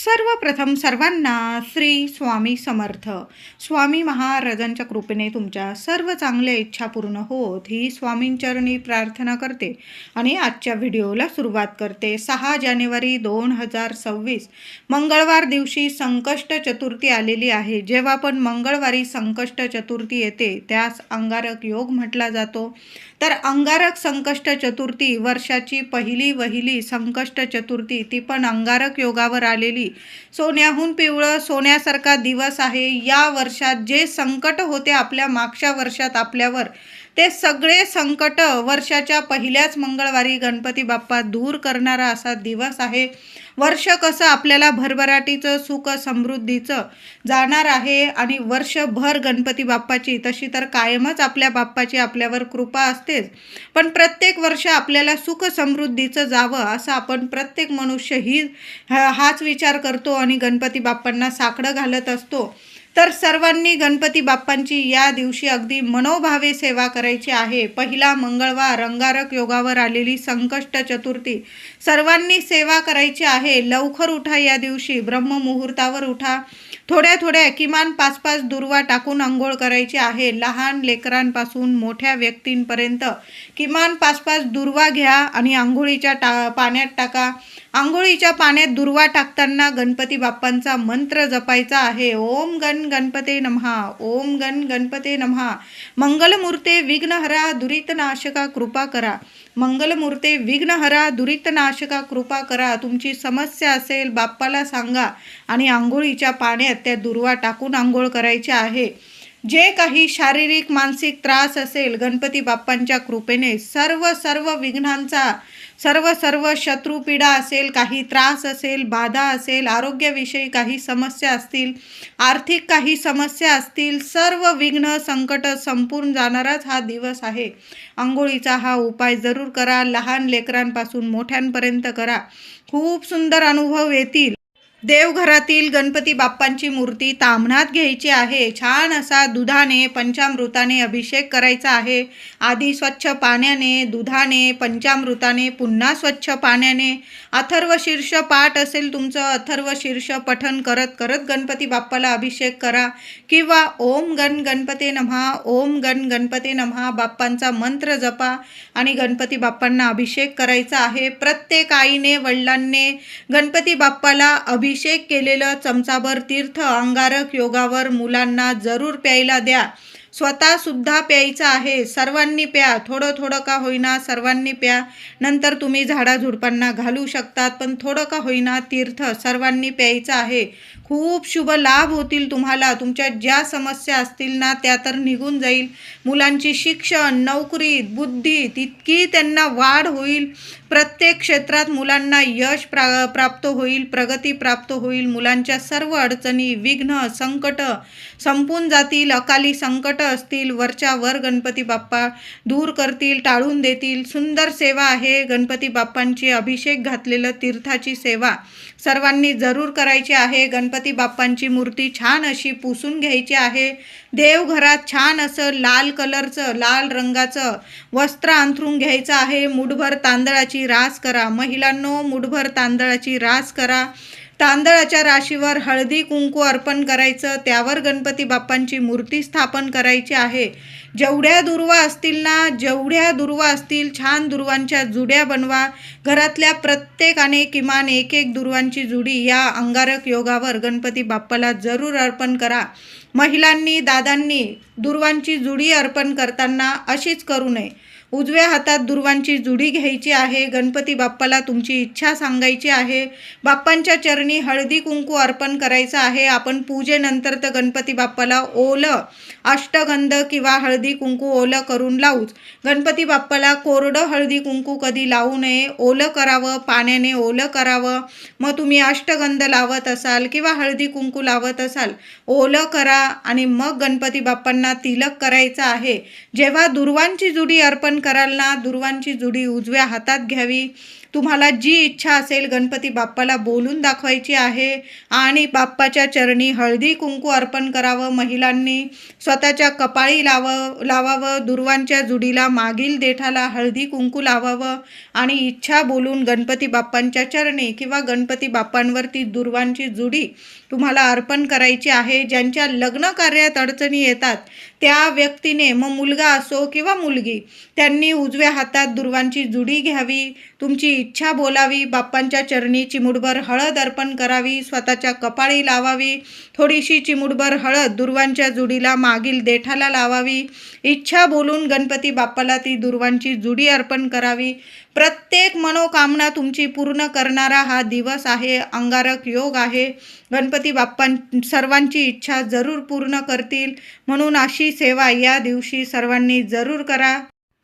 सर्वप्रथम सर्वांना श्री स्वामी समर्थ. स्वामी महाराजांच्या कृपेने तुमच्या सर्व चांगल्या इच्छा पूर्ण होत ही स्वामींचरणी प्रार्थना करते आणि आजच्या व्हिडिओला सुरुवात करते. 6 जानेवारी 2026 मंगळवार दिवशी संकष्ट चतुर्थी आलेली आहे. जेव्हा पण मंगळवारी संकष्ट चतुर्थी येते त्यास अंगारक योग म्हटला जातो. तर अंगारक संकष्ट चतुर्थी वर्षाची पहिली संकष्ट चतुर्थी, ती पण अंगारक योगावर आलेली. सोन्याहून पिवळं सोन्यासारखा दिवस आहे. या वर्षात जे संकट होते आपल्या मागच्या वर्षात आपल्यावर, ते सगळे संकट वर्षाच्या पहिल्याच मंगळवारी गणपती बाप्पा दूर करणारा असा दिवस आहे. वर्ष कसं आपल्याला भरभराटीचं सुख समृद्धीचं जाणार आहे आणि वर्षभर गणपती बाप्पाची तशी तर कायमच आपल्या बाप्पाची आपल्यावर कृपा असतेच, पण प्रत्येक वर्ष आपल्याला सुख समृद्धीचं जावं असं आपण प्रत्येक मनुष्य हाच विचार करतो आणि गणपती बाप्पांना साकडं घालत असतो. तर सर्वांनी गणपती बाप्पांची या दिवशी अगदी मनोभावे सेवा करायची आहे. पहिला मंगळवार अंगारक योगावर आलेली संकष्ट चतुर्थी, सर्वांनी सेवा करायची आहे. लवकर उठा, या दिवशी ब्रह्ममुहूर्तावर उठा. थोड्या किमान 5-5 दुर्वा टाकून आंघोळ करायची आहे. लहान लेकरांपासून मोठ्या व्यक्तींपर्यंत किमान 5-5 दुर्वा घ्या आणि आंघोळीच्या पाण्यात टाका. आंघोळीच्या पाण्यात दुर्वा टाकताना गणपती बाप्पांचा मंत्र जपायचा आहे. ओम गण गणपते नमः, ओम गण गणपते नमः. मंगलमूर्ते विघ्नहरा दुरितनाशका कृपा करा. मंगलमूर्ते विघ्नहरा दुरितनाशका कृपा करा. तुमची समस्या असेल बाप्पाला सांगा आणि आंघोळीच्या पाण्यात त्या दुर्वा टाकून आंघोळ करायची आहे. जे काही शारीरिक मानसिक त्रास असेल, गणपती बाप्पांच्या कृपेने सर्व विघ्नांचा सर्व शत्रुपीडा असेल, काही त्रास असेल, बाधा असेल, आरोग्याविषयी काही समस्या असतील, आर्थिक काही समस्या असतील, सर्व विघ्न संकट संपून जाणाराच हा दिवस आहे. आंघोळीचा हा उपाय जरूर करा. लहान लेकरांपासून मोठ्यांपर्यंत करा. खूप सुंदर अनुभव येतील. देवघरातील गणपती बाप्पांची मूर्ती ताम्हणात घ्यायची आहे. छान असा दुधाने पंचामृताने अभिषेक करायचा आहे. आधी स्वच्छ पाण्याने, दुधाने, पंचामृताने, पुन्हा स्वच्छ पाण्याने. अथर्व शीर्ष पाठ असेल तुमचं, अथर्व शीर्ष पठण करत करत गणपती बाप्पाला अभिषेक करा. किंवा ओम गण गणपते नमः, ओम गण गणपते नमः बाप्पांचा मंत्र जपा आणि गणपती बाप्पांना अभिषेक करायचा आहे. प्रत्येक आईने वडिलांनी गणपती बाप्पाला अभिषेक केलेलं चमचाभर तीर्थ अंगारक योगावर मुलांना जरूर प्यायला द्या. स्वतः सुद्धा प्यायचं आहे. सर्वांनी प्या, थोडं का होईना सर्वांनी प्या. नंतर तुम्ही झाडाझुडपांना घालू शकतात, पण थोडं का होईना तीर्थ सर्वांनी प्यायचं आहे. खूप शुभ लाभ होतील तुम्हाला. तुमच्या ज्या समस्या असतील ना त्या तर निघून जाईल. मुलांची शिक्षण, नोकरी, बुद्धी तितकी त्यांना वाढ होईल. प्रत्येक क्षेत्रात मुलांना यश प्राप्त होईल, प्रगती प्राप्त होईल. मुलांच्या सर्व अडचणी, विघ्न, संकट संपून जातील. अकाली संकट असतील, वरच्या वर गणपती बाप्पा दूर करतील, टाळून देतील. सुंदर सेवा आहे गणपती बाप्पांची. अभिषेक घातलेलं तीर्थाची सेवा सर्वांनी जरूर करायची आहे. गणपती बाप्पांची मूर्ती छान अशी पुसून घ्यायची आहे. देवघरात छान असं लाल कलरचं, लाल रंगाचं वस्त्र अंथरून घ्यायचं आहे. मुठभर तांदळाची रास करा. महिलांनो, मुठभर तांदळाची रास करा. तांदळाच्या राशीवर हळदी कुंकू अर्पण करायचं. त्यावर गणपती बाप्पांची मूर्ती स्थापन करायची आहे. जेवढ्या दुर्वा असतील छान दुर्वांच्या जुड्या बनवा. घरातल्या प्रत्येकाने किमान एक दुर्वांची जुडी या अंगारक योगावर गणपती बाप्पाला जरूर अर्पण करा. महिलांनी, दादांनी दुर्वांची जुडी अर्पण करताना अशीच करू नये. उजव्या हातात दुर्वांची जुडी घ्यायची आहे. गणपती बाप्पाला तुमची इच्छा सांगायची आहे. बाप्पांच्या चरणी हळदी कुंकू अर्पण करायचं आहे. आपण पूजेनंतर तर गणपती बाप्पाला ओलं अष्टगंध किंवा हळदी कुंकू ओलं करून लावूच. गणपती बाप्पाला कोरडं हळदी कुंकू कधी लावू नये. ओलं करावं, पाण्याने ओलं करावं. मग तुम्ही अष्टगंध लावत असाल किंवा हळदी कुंकू लावत असाल, ओलं करा आणि मग गणपती बाप्पांना तिलक करायचं आहे. जेव्हा दुर्वांची जुडी अर्पण कराल ना, दुर्वांची जुडी उजव्या हातात घ्यावी. तुम्हाला जी इच्छा असेल गणपती बाप्पाला बोलून दाखवायची आहे आणि बाप्पाच्या चरणी हळदी कुंकू अर्पण करावं. महिलांनी स्वतःच्या कपाळी लावावं, दुर्वांच्या जुडीला मागील देठाला हळदी कुंकू लावावं आणि इच्छा बोलून गणपती बाप्पांच्या चरणी किंवा गणपती बाप्पांवरती दुर्वांची जुडी तुम्हाला अर्पण करायची आहे. ज्यांच्या लग्न कार्यात अडचणी येतात त्या व्यक्तीने, मग मुलगा असो किंवा मुलगी, त्यांनी उजव्या हातात दुर्वांची जुडी घ्यावी, तुमची इच्छा बोलावी, बाप्पांच्या चरणी चिमुटभर हळद अर्पण करावी, स्वतःच्या कपाळी लावावी, थोडीशी चिमुटभर हळद दुर्वांच्या जुडीला मागील देठाला लावावी, इच्छा बोलून गणपती बाप्पाला ती दुर्वांची जुडी अर्पण करावी. प्रत्येक मनोकामना तुमची पूर्ण करणारा हा दिवस आहे. अंगारक योग आहे. गणपती बाप्पा सर्वांची इच्छा जरूर पूर्ण करतील, म्हणून अशी सेवा या दिवशी सर्वांनी जरूर करा.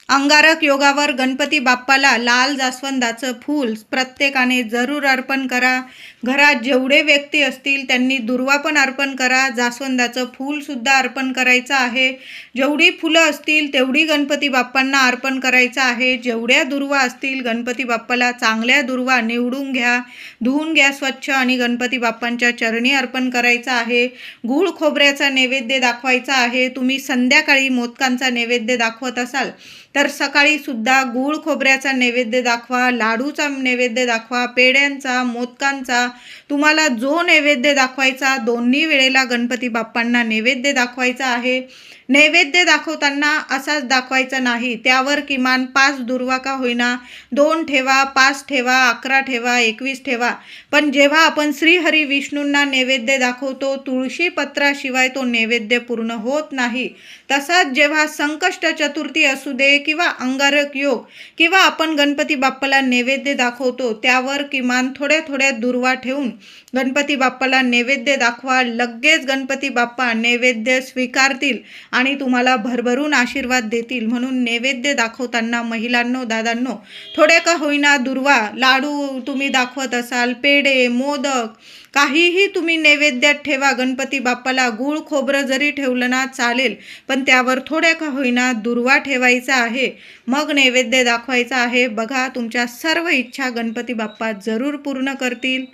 अंगारक योगावर गणपती बाप्पाला लाल जास्वंदाचं फूल प्रत्येकाने जरूर अर्पण करा. घरात जेवढे व्यक्ती असतील त्यांनी दुर्वा पण अर्पण करा. जास्वंदाचं फूलसुद्धा अर्पण करायचं आहे. जेवढी फुलं असतील तेवढी गणपती बाप्पांना अर्पण करायचं आहे. जेवढ्या दुर्वा असतील गणपती बाप्पाला चांगल्या दुर्वा निवडून घ्या, धुवून घ्या स्वच्छ आणि गणपती बाप्पांच्या चरणी अर्पण करायचं आहे. गूळ खोबऱ्याचा नैवेद्य दाखवायचा आहे. तुम्ही संध्याकाळी मोदकांचा नैवेद्य दाखवत असाल तर सकाळी सुद्धा गूळ खोबऱ्याचा नैवेद्य दाखवा, लाडूचा नैवेद्य दाखवा, पेढ्यांचा, मोदकांचा, तुम्हाला जो नैवेद्य दाखवायचा दोन्ही वेळेला गणपती बाप्पांना नैवेद्य दाखवायचा आहे. नैवेद्य दाखवताना असाच दाखवायचा नाही, त्यावर किमान 5 दुर्वा का होईना 2 ठेवा, 5 ठेवा, 11 ठेवा, 21 ठेवा. पण जेव्हा आपण श्रीहरी विष्णूंना नैवेद्य दाखवतो तुळशी पत्राशिवाय तो नैवेद्य पूर्ण होत नाही. तसाच जेव्हा संकष्ट चतुर्थी असू दे किंवा अंगारक योग किंवा आपण गणपती बाप्पाला नैवेद्य दाखवतो त्यावर किमान थोड्या थोड्या दुर्वा ठेवून गणपती बाप्पाला नैवेद्य दाखवा. लगेच गणपती बाप्पा नैवेद्य स्वीकारतील आणि तुम्हाला भरभरून आशीर्वाद देतील. म्हणून नैवेद्य दाखवताना महिलांनो, दादांनो, थोड्या का होईना दुर्वा, लाडू तुम्ही दाखवत असाल, पेढे, मोदक, काहीही तुम्ही नैवेद्यात ठेवा गणपती बाप्पाला. गूळ खोबरं जरी ठेवलं ना चालेल, पण त्यावर थोड्या का होईना दुर्वा ठेवायचा आहे, मग नैवेद्य दाखवायचा आहे. बघा, तुमच्या सर्व इच्छा गणपती बाप्पा जरूर पूर्ण करतील.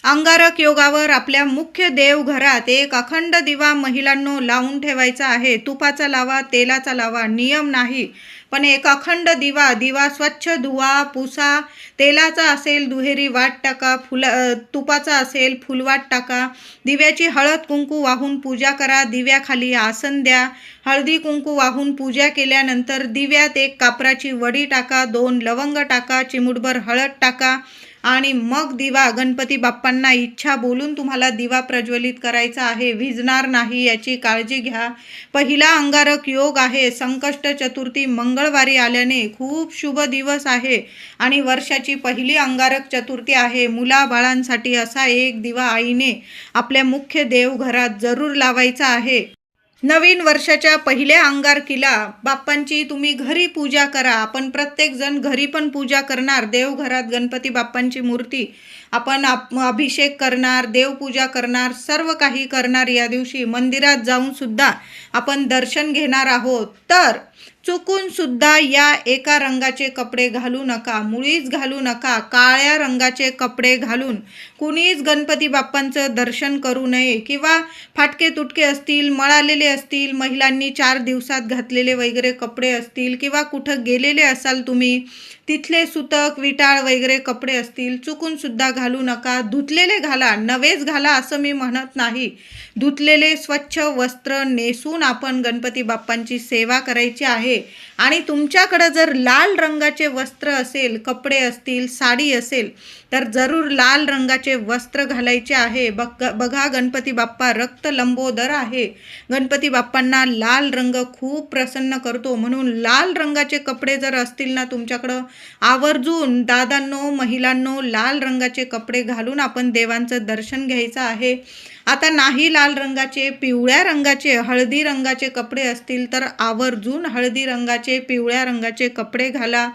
अंगारक योगावर आपल्या मुख्य देवघरात एक अखंड दिवा महिलांनो लावून ठेवायचा आहे. तुपाचा लावा, तेलाचा लावा, नियम नाही, पण एक अखंड दिवा स्वच्छ धुवा, पुसा. तेलाचा असेल दुहेरी वाट टाका, तुपाचा असेल फुलवाट टाका. दिव्याची हळद कुंकू वाहून पूजा करा. दिव्याखाली आसन द्या. हळदी कुंकू वाहून पूजा केल्यानंतर दिव्यात एक कापराची वडी टाका, 2 लवंग टाका, चिमुटभर हळद टाका आणि मग दिवा गणपती बाप्पांना इच्छा बोलून तुम्हाला दिवा प्रज्वलित करायचा आहे. विझणार नाही याची काळजी घ्या. पहिला अंगारक योग आहे. संकष्ट चतुर्थी मंगळवारी आल्याने खूप शुभ दिवस आहे आणि वर्षाची पहिली अंगारक चतुर्थी आहे. मुलाबाळांसाठी असा एक दिवा आईने आपल्या मुख्य देवघरात जरूर लावायचा आहे. नवीन वर्षाच्या पहिल्या अंगारकीला बाप्पांची तुम्ही घरी पूजा करा. आपण प्रत्येकजण घरी पण पूजा करणार. देवघरात गणपती बाप्पांची मूर्ती आपण अभिषेक करणार, देवपूजा करणार, सर्व काही करणार. या दिवशी मंदिरात जाऊन सुद्धा आपण दर्शन घेणार आहोत. तर चुकून सुद्धा या एका रंगाचे कपडे घालू नका, मुळीच घालू नका. काळ्या रंगाचे कपडे घालून कुणीच गणपती बाप्पांचं दर्शन करू नये. किंवा फाटके तुटके असतील, मळालेले असतील, महिलांनी 4 दिवसात घातलेले वगैरे कपडे असतील किंवा कुठं गेलेले असाल तुम्ही, तिथले सुतक विटाळ वगैरे कपडे असतील, चुकून सुद्धा घालू नका. धुतलेले घाला, नवेच घाला असं मी म्हणत नाही. धुतलेले स्वच्छ वस्त्र नेसून आपण गणपती बाप्पांची सेवा करायची आहे. आणि तुमच्याकडे जर लाल रंगाचे वस्त्र असेल, कपडे असतील, साडी असेल तर जरूर लाल रंगाचे वस्त्र घालायचे आहे. बघा, गणपती बाप्पा रक्त लंबोदर आहे. गणपती बाप्पांना लाल रंग खूप प्रसन्न करतो. म्हणून लाल रंगाचे कपडे जर असतील ना तुमच्याकडं, आवर्जून दादांनो, महिलांनो, लाल रंगाचे कपडे घालून आपण देवांचं दर्शन घ्यायचं आहे. आता नाही लाल रंगाचे, पिवळ्या रंगाचे, हळदी रंगाचे कपडे असतील तर आवर्जून हळदी रंगाचे रंगाचे, पिवळ्या रंगाचे कपडे घाला.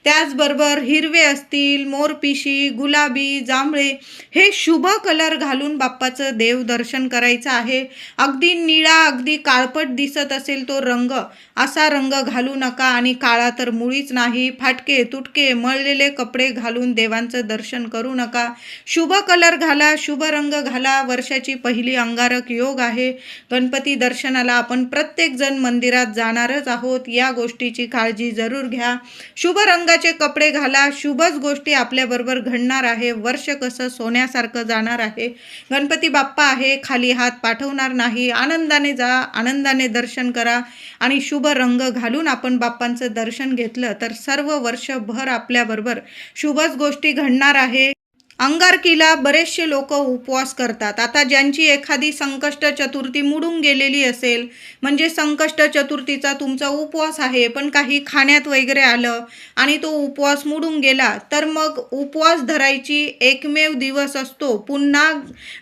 त्याचबरोबर हिरवे असतील, मोरपिशी, गुलाबी, जांभळे हे शुभ कलर घालून बाप्पाचं देवदर्शन करायचं आहे. अगदी निळा, अगदी काळपट दिसत असेल तो रंग, असा रंग घालू नका आणि काळा तर मुळीच नाही. फाटके, तुटके, मळलेले कपडे घालून देवांचं दर्शन करू नका. शुभ कलर घाला, शुभ रंग घाला. वर्षाची पहिली अंगारक योग आहे. गणपती दर्शनाला आपण प्रत्येकजण मंदिरात जाणारच आहोत. या गोष्टीची काळजी जरूर घ्या. शुभ रंगाचे कपडे घाला. शुभच गोष्टी आपल्याबरोबर घडणार आहे. वर्ष कसं सोन्यासारखं जाणार आहे. गणपती बाप्पा आहे, खाली हात पाठवणार नाही. आनंदाने जा, आनंदाने दर्शन करा आणि शुभ रंग घालून आपण बाप्पांचं दर्शन घेतलं तर सर्व वर्षभर आपल्याबरोबर शुभच गोष्टी घडणार आहे. अंगारकीला बरेचसे लोक उपवास करतात. आता ज्यांची एखादी संकष्ट चतुर्थी मुडून गेलेली असेल, म्हणजे संकष्ट चतुर्थीचा तुमचा उपवास आहे पण काही खाण्यात वगैरे आलं आणि तो उपवास मुडून गेला, तर मग उपवास धरायची एकमेव दिवस असतो पुन्हा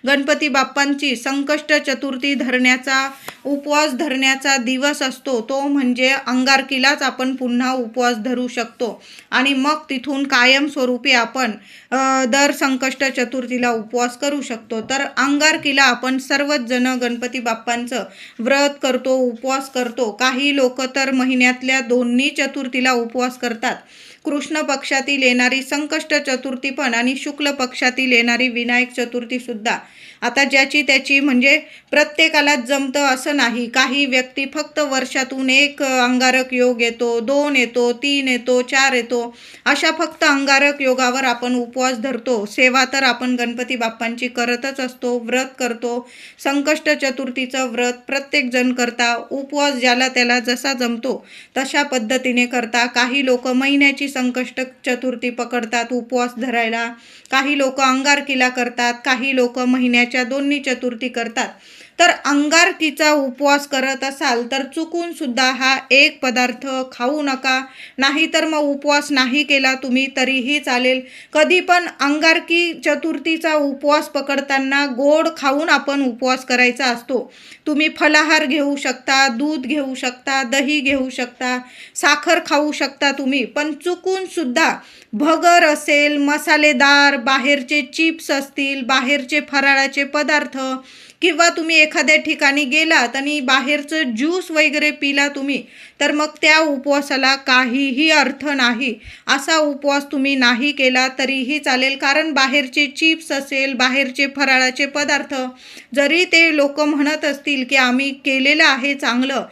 गणपती बाप्पांची संकष्ट चतुर्थी धरण्याचा, उपवास धरण्याचा दिवस असतो. तो म्हणजे अंगारकीलाच आपण पुन्हा उपवास धरू शकतो आणि मग तिथून कायमस्वरूपी आपण दर संकष्ट चतुर्थीला उपवास करू शकतो. तर अंगारकीला आपण सर्वच जण गणपती बाप्पांचं व्रत करतो, उपवास करतो. काही लोक तर महिन्यातल्या दोन्ही चतुर्थीला उपवास करतात. कृष्ण पक्षातील येणारी संकष्ट चतुर्थी पण आणि शुक्ल पक्षातील येणारी विनायक चतुर्थी सुद्धा. आता ज्याची त्याची म्हणजे प्रत्येकालाच जमतं असं नाही. काही व्यक्ती फक्त वर्षातून एक अंगारक योग येतो, 2 येतो, 3 येतो, 4 येतो, अशा फक्त अंगारक योगावर आपण उपवास धरतो. सेवा तर आपण गणपती बाप्पांची करतच असतो, व्रत करतो. संकष्ट चतुर्थीचं व्रत प्रत्येकजण करता. उपवास ज्याला त्याला जसा जमतो तशा पद्धतीने करता. काही लोक महिन्याची संकष्ट चतुर्थी पकडतात उपवास धरायला, काही लोक अंगारकीला करतात, काही लोक महिन्याच्या दोन्ही चतुर्थी करतात. तर अंगारकीचा उपवास करत असाल तर चुकून सुद्धा हा एक पदार्थ खाऊ नका. नाहीतर मग उपवास नाही केला तुम्ही तरीही चालेल. कधी पण अंगारकी चतुर्थीचा उपवास पकडताना गोड खाऊन आपण उपवास करायचा असतो. तुम्ही फलाहार घेऊ शकता, दूध घेऊ शकता, दही घेऊ शकता, साखर खाऊ शकता तुम्ही, पण चुकून सुद्धा भगर असेल, मसालेदार बाहेरचे चिप्स असतील, बाहेरचे फराळाचे पदार्थ, किंवा तुम्ही एखाद्या ठिकाणी गेलात आणि बाहेरचं ज्यूस वगैरे पिला तुम्ही, तर मग त्या उपवासाला काहीही अर्थ नाही. असा उपवास तुम्ही नाही केला तरीही चालेल. कारण बाहेरचे चिप्स असेल, बाहेरचे फराळाचे पदार्थ जरी ते लोक म्हणत असतील की आम्ही केलेलं आहे चांगलं,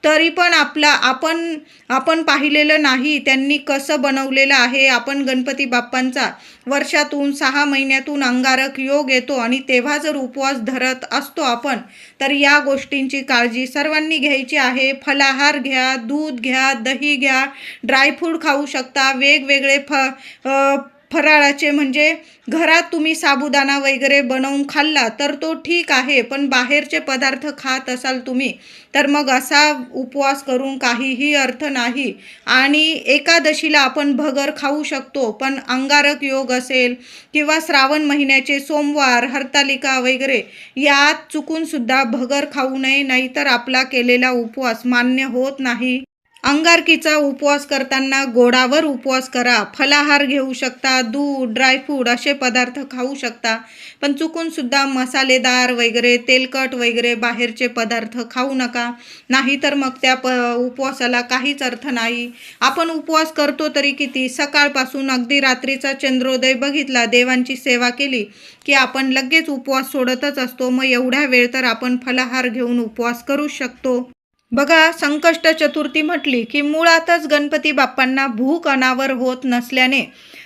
तरी पण आपण पाहिलेलं नाही त्यांनी कसं बनवलेलं आहे. आपण गणपती बाप्पांचा वर्षातून 6 महिन्यातून अंगारक योग येतो आणि तेव्हा जर उपवास धरत असतो आपण, तर या गोष्टींची काळजी सर्वांनी घ्यायची आहे. फलाहार घ्या, दूध घ्या, दही घ्या, ड्रायफ्रूट खाऊ शकता, वेगवेगळे फराळाचे म्हणजे घरात तुम्ही साबुदाणा वगैरे बनवून खाल्ला तर तो ठीक आहे, पण बाहेरचे पदार्थ खात असाल तुम्ही तर मग असा उपवास करून काहीही अर्थ नाही. आणि एकादशीला आपण भगर खाऊ शकतो, पण अंगारक योग असेल किंवा श्रावण महिन्याचे सोमवार, हरतालिका वगैरे यात चुकून सुद्धा भगर खाऊ नये, नाहीतर आपला केलेला उपवास मान्य होत नाही. अंगारकीचा उपवास करताना गोडावर उपवास करा. फलाहार घेऊ शकता, दूध, ड्रायफ्रूट असे पदार्थ खाऊ शकता, पण चुकून सुद्धा मसालेदार वगैरे, तेलकट वगैरे बाहेरचे पदार्थ खाऊ नका. नाहीतर मग त्या उपवासाला काहीच अर्थ नाही. आपण उपवास करतो तरी किती, सकाळपासून अगदी रात्रीचा चंद्रोदय बघितला, देवांची सेवा केली की आपण लगेच उपवास सोडतच असतो. मग एवढ्या वेळ तर आपण फलाहार घेऊन उपवास करू शकतो. बघा, संकष्ट चतुर्थी म्हटली की मुळातच गणपती बाप्पांना भूक अनावर होत नसल्याने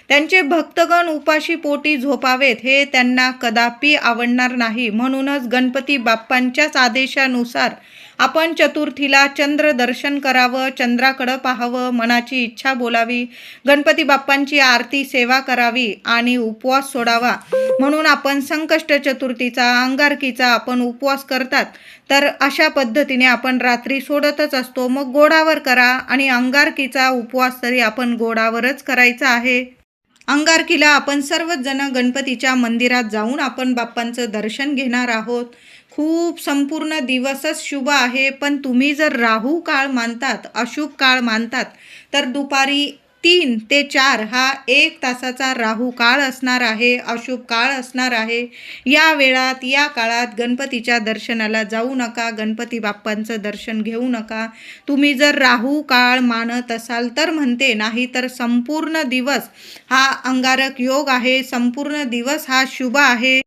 त्यांचे भक्तगण उपाशी पोटी झोपावेत हे त्यांना कदापि आवडणार नाही. म्हणूनच गणपती बाप्पांच्याच आदेशानुसार आपण चतुर्थीला चंद्र दर्शन करावं, चंद्राकडं पाहावं, मनाची इच्छा बोलावी, गणपती बाप्पांची आरती सेवा करावी आणि उपवास सोडावा. म्हणून आपण संकष्ट चतुर्थीचा, अंगारकीचा आपण उपवास करतात, तर अशा पद्धतीने आपण रात्री सोडतच असतो. मग गोडावर करा आणि अंगारकीचा उपवास तरी आपण गोडावरच करायचा आहे. अंगारकीला आपण सर्वच जण गणपतीच्या मंदिरात जाऊन आपण बाप्पांचं दर्शन घेणार आहोत. खूप संपूर्ण दिवसच शुभ आहे. पण तुम्ही जर राहू काळ मानतात, अशुभ काळ मानतात, तर दुपारी 3 ते 4 हा 1 तासाचा राहू काळ असणार आहे, अशुभ काळ असणार आहे. या वेळात, या काळात गणपतीच्या दर्शनाला जाऊ नका, गणपती बाप्पांचं दर्शन घेऊ नका. तुम्ही जर राहू काळ मानत असाल तर म्हणते, नाही तर संपूर्ण दिवस हा अंगारक योग आहे, संपूर्ण दिवस हा शुभ आहे.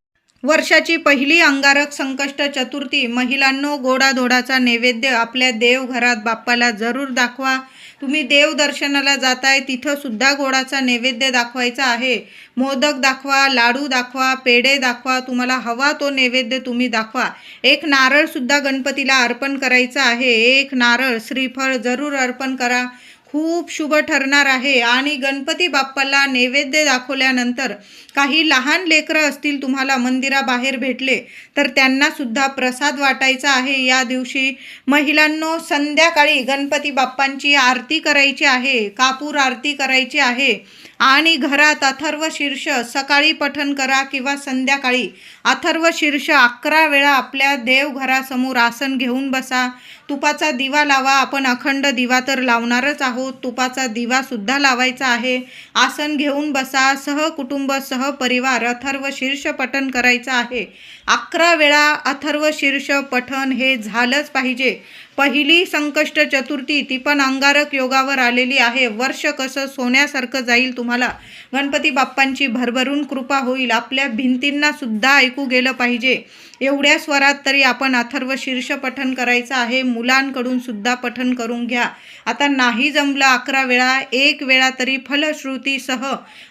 वर्षाची पहिली अंगारक संकष्ट चतुर्थी. महिलांनो, गोडाधोडाचा नैवेद्य आपल्या देवघरात बाप्पाला जरूर दाखवा. तुम्ही देवदर्शनाला जाताय तिथं सुद्धा गोडाचा नैवेद्य दाखवायचा आहे. मोदक दाखवा, लाडू दाखवा, पेढे दाखवा, तुम्हाला हवा तो नैवेद्य तुम्ही दाखवा. एक नारळ सुद्धा गणपतीला अर्पण करायचा आहे. एक नारळ, श्रीफळ जरूर अर्पण करा. खूप शुभ ठरणार आहे. आणि गणपती बाप्पाला नैवेद्य दाखवल्यानंतर काही लहान लेकरं असतील तुम्हाला मंदिराबाहेर भेटले तर त्यांना सुद्धा प्रसाद वाटायचा आहे. या दिवशी महिलांनो, संध्याकाळी गणपती बाप्पांची आरती करायची आहे, कापूर आरती करायची आहे. आणि घरात अथर्व शीर्ष सकाळी पठण करा किंवा संध्याकाळी अथर्व शीर्ष 11 वेळा आपल्या देवघरासमोर आसन घेऊन बसा. तुपाचा दिवा लावा. आपण अखंड दिवा तर लावणारच आहोत, तुपाचा दिवा सुद्धा लावायचा आहे. आसन घेऊन बसा. सहकुटुंब सहपरिवार अथर्व शीर्ष पठण करायचं आहे. 11 वेळा अथर्व शीर्ष पठण हे झालंच पाहिजे. पहिली संकष्ट चतुर्थी, ती पण अंगारक योगावर आलेली आहे. वर्ष कसं सोन्यासारखं जाईल. तुम्हाला गणपती बाप्पांची भरभरून कृपा होईल. आपल्या भिंतींना सुद्धा ऐकू गेलं पाहिजे एवढ्या स्वरात तरी आपण अथर्व शीर्ष पठण करायचं आहे. मुलांकडून सुद्धा पठण करून घ्या. आता नाही जमलं 11 वेळा, 1 वेळा तरी फलश्रुतीसह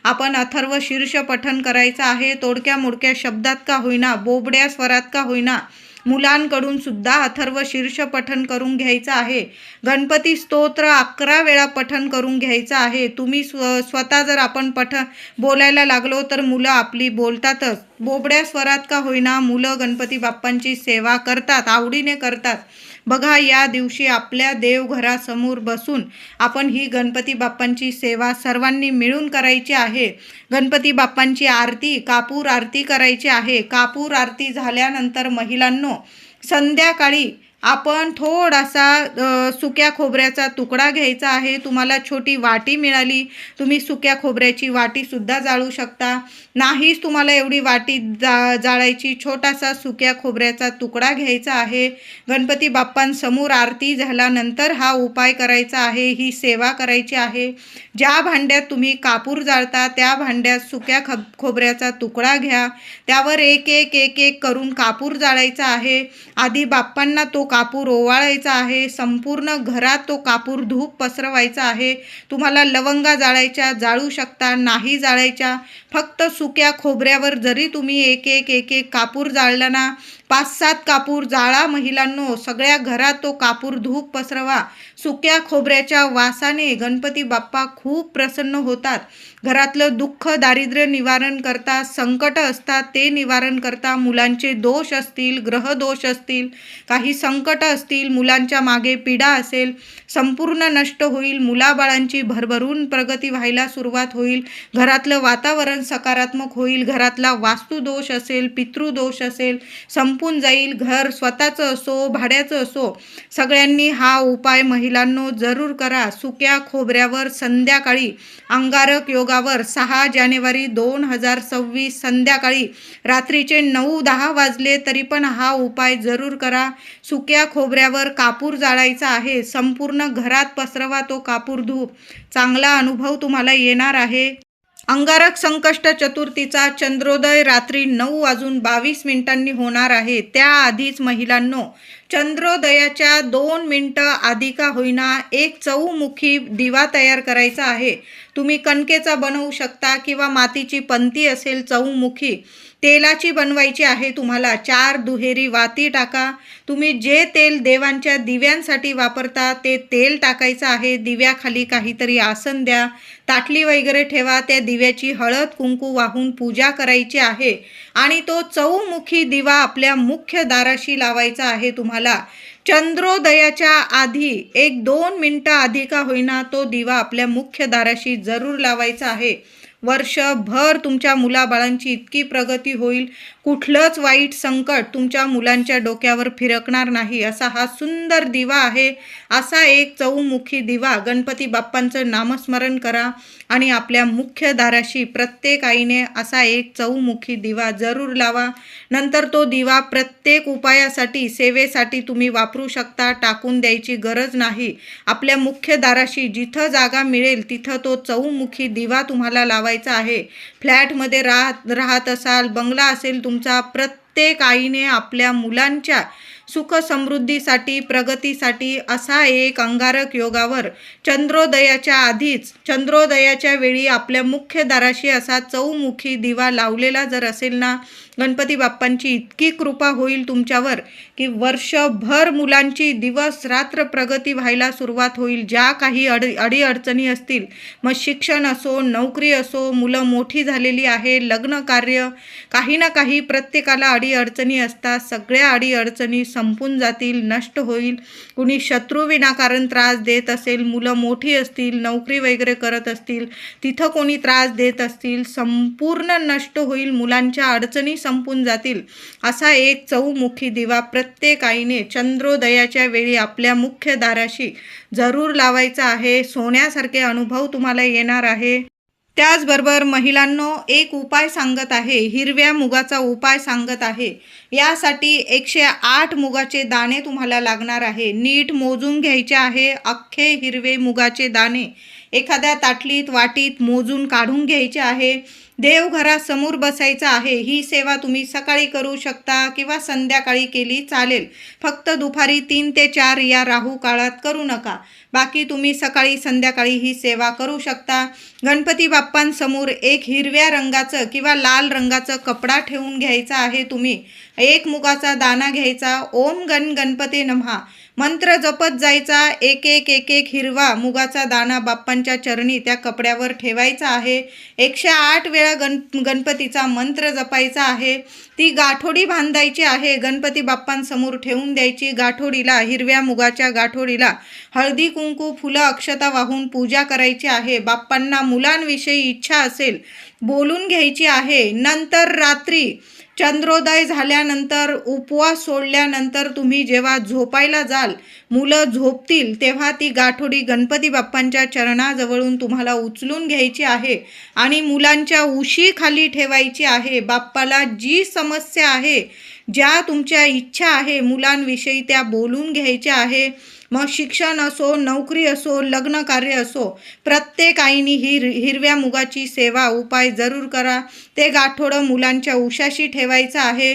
आपण अथर्व शीर्ष पठण करायचं आहे. तोडक्या मोडक्या शब्दात का होईना, बोबड्या स्वरात का होईना, मुलांकडून सुद्धा अथर्व शीर्ष पठण करून घ्यायचं आहे. गणपती स्तोत्र 11 वेळा पठण करून घ्यायचं आहे. तुम्ही स्वतः जर आपण बोलायला लागलो तर मुलं आपली बोलतातच. बोबड्या स्वरात का होईना मुलं गणपती बाप्पांची सेवा करतात, आवडीने करतात. बघा, या दिवशी आपल्या देवघरासमोर बसून आपण ही गणपती बाप्पांची सेवा सर्वांनी मिळून करायची आहे. गणपती बाप्पांची आरती, कापूर आरती करायची आहे. कापूर आरती झाल्यानंतर महिलांनो, संध्याकाळी आपण थोडासा सुक्या खोबऱ्याचा तुकडा घ्यायचा आहे. तुम्हाला छोटी वाटी मिळाली, तुम्ही सुक्या खोबऱ्याची वाटीसुद्धा जाळू शकता. नाहीच तुम्हाला एवढी वाटी जाळायची, छोटासा सुक्या खोबऱ्याचा तुकडा घ्यायचा आहे. गणपती बाप्पांसमोर आरती झाल्यानंतर हा उपाय करायचा आहे, ही सेवा करायची आहे. ज्या भांड्यात तुम्ही कापूर जाळता त्या भांड्यात सुक्या खोबऱ्याचा तुकडा घ्या. त्यावर एक एक एक एक करून कापूर जाळायचा आहे. आधी बाप्पांना तो कापूर ओवाळायचा आहे. संपूर्ण घरात तो कापूर धूप पसरवायचा आहे. तुम्हाला लवंगा जाळायच्या, जाळू शकता. नाही जाळायच्या, फक्त सुक्या खोबऱ्यावर जरी तुम्ही एक एक एक एक कापूर जाळला ना, 5-7 कापूर जाळा महिलांनो. सगळ्या घरात तो कापूर धूप पसरवा. सुक्या खोबऱ्याच्या वासाने गणपती बाप्पा खूप प्रसन्न होतात. घरातलं दुःख दारिद्र्य निवारण करता, संकट असतात ते निवारण करता. मुलांचे दोष असतील, ग्रह दोष असतील, काही संकट असतील, मुलांच्या मागे पीडा असेल, संपूर्ण नष्ट होईल. मुलाबाळांची भरभरून प्रगती व्हायला सुरुवात होईल. घरातलं वातावरण सकारात्मक होईल. घरातला वास्तुदोष असेल, पितृदोष असेल, संपून जाईल. घर स्वतःचं असो, भाड्याचं असो, सगळ्यांनी हा उपाय महिलांनो जरूर करा. सुक्या खोबऱ्यावर संध्याकाळी अंगारक योगावर 6 जानेवारी 2026 संध्याकाळी रात्रीचे 9-10 वाजले तरी पण हा उपाय जरूर करा. सुक्या खोबऱ्यावर कापूर जाळायचा आहे. संपूर्ण घरात पसरवा तो कापूर धूप. चांगला अनुभव तुम्हाला येणार आहे. अंगारक संकष्ट चतुर्थीचा चंद्रोदय रात्री 9:22 होणार आहे. त्याआधीच महिलांनो, चंद्रोदयाच्या 2 मिनिटं आधी का होईना एक चौमुखी दिवा तयार करायचा आहे. तुम्ही कणकेचा बनवू शकता किंवा मातीची पंती असेल चौमुखी, तेलाची बनवायची आहे. तुम्हाला 4 दुहेरी वाती टाका. तुम्ही जे तेल देवांच्या दिव्यांसाठी वापरता ते तेल टाकायचं आहे. दिव्याखाली काहीतरी आसन द्या, ताटली वगैरे ठेवा. त्या दिव्याची हळद कुंकू वाहून पूजा करायची आहे. आणि तो चौमुखी दिवा आपल्या मुख्य दाराशी लावायचा आहे. तुम्हाला चंद्रोदयाच्या आधी 1-2 मिनिटं आधी का होईना तो दिवा आपल्या मुख्य दाराशी जरूर लावायचा आहे. वर्षभर तुमच्या मुलाबाळांची इतकी प्रगती होईल. कुठलंच वाईट संकट तुमच्या मुलांच्या डोक्यावर फिरकणार नाही असा हा सुंदर दिवा आहे. असा एक चौमुखी दिवा गणपती बाप्पांचं नामस्मरण करा आणि आपल्या मुख्य दाराशी प्रत्येक आईने असा एक चौमुखी दिवा जरूर लावा. नंतर तो दिवा प्रत्येक उपायासाठी, सेवेसाठी तुम्ही वापरू शकता. टाकून द्यायची गरज नाही. आपल्या मुख्य दाराशी जिथं जागा मिळेल तिथं तो चौमुखी दिवा तुम्हाला लावायचा आहे. फ्लॅटमध्ये राहत असाल, बंगला असेल तुमचा, प्रत्येक आईने आपल्या मुलांच्या सुख समृद्धीसाठी, प्रगतीसाठी असा एक अंगारक योगावर चंद्रोदयाच्या वेळी आपल्या मुख्य दाराशी असा चौमुखी दिवा लावलेला जर असेल ना, गणपती बाप्पांची इतकी कृपा होईल तुमच्यावर की वर्षभर मुलांची दिवस रात्र प्रगती व्हायला सुरुवात होईल. ज्या काही अडीअडचणी असतील, मग शिक्षण असो, नोकरी असो, मुलं मोठी झालेली आहे, लग्न कार्य, काही ना काही प्रत्येकाला अडीअडचणी असतात. सगळ्या अडीअडचणी संपून जातील, नष्ट होईल. कुणी शत्रू विनाकारण त्रास देत असेल, मुलं मोठी असतील, नोकरी वगैरे करत असतील, तिथं कोणी त्रास देत असतील, संपूर्ण नष्ट होईल. मुलांच्या अडचणी संपून जातील. असा एक चौमुखी दिवा प्रत्येक आईने चंद्रोदयाच्या वेळी आपल्या मुख्य दाराशी जरूर लावायचा आहे. सोन्यासारखे अनुभव तुम्हाला येणार आहे. त्याचबरोबर महिलांनो, एक उपाय सांगत आहे, हिरव्या मुगाचा उपाय सांगत आहे. यासाठी 108 मुगाचे दाणे तुम्हाला लागणार आहे. नीट मोजून घ्यायचे आहे. अख्खे हिरवे मुगाचे दाणे एखाद्या ताटलीत, वाटीत मोजून काढून घ्यायचे आहे. देवघरासमोर बसायचं आहे. ही सेवा तुम्ही सकाळी करू शकता किंवा संध्याकाळी केली चालेल. फक्त दुपारी 3 ते 4 या राहू काळात करू नका. बाकी तुम्ही सकाळी संध्याकाळी ही सेवा करू शकता. गणपती बाप्पांसमोर एक हिरव्या रंगाचं किंवा लाल रंगाचं कपडा ठेवून घ्यायचा आहे. तुम्ही एक मुगाचा दाणा घ्यायचा. ओम गणपती नमः मंत्र जपत जायचा. एक एक हिरवा मुगाचा दाणा बाप्पांच्या चरणी त्या कपड्यावर ठेवायचा आहे. 108 वेळा गणपतीचा मंत्र जपायचा आहे. ती गाठोडी बांधायची आहे. गणपती बाप्पांसमोर ठेवून द्यायची. गाठोडीला, हिरव्या मुगाच्या गाठोडीला हळदी कुंकू, फुलं, अक्षता वाहून पूजा करायची आहे. बाप्पांना मुलांविषयी इच्छा असेल बोलून घ्यायची आहे. नंतर रात्री चंद्रोदय झाल्यानंतर, उपवास सोडल्यानंतर तुम्ही जेव्हा झोपायला जाल, मुलं झोपतील, तेव्हा ती गाठोडी गणपती बाप्पांच्या चरणाजवळून तुम्हाला उचलून घ्यायची आहे आणि मुलांच्या उशीखाली ठेवायची आहे. बाप्पाला जी समस्या आहे, ज्या तुमच्या इच्छा आहे मुलांविषयी, त्या बोलून घ्यायच्या आहे. मग शिक्षण असो, नोकरी असो, लग्न कार्य असो, प्रत्येक आईने हिरव्या मुगाची सेवा, उपाय जरूर करा. ते गाठोडं मुलांच्या उशाशी ठेवायचं आहे.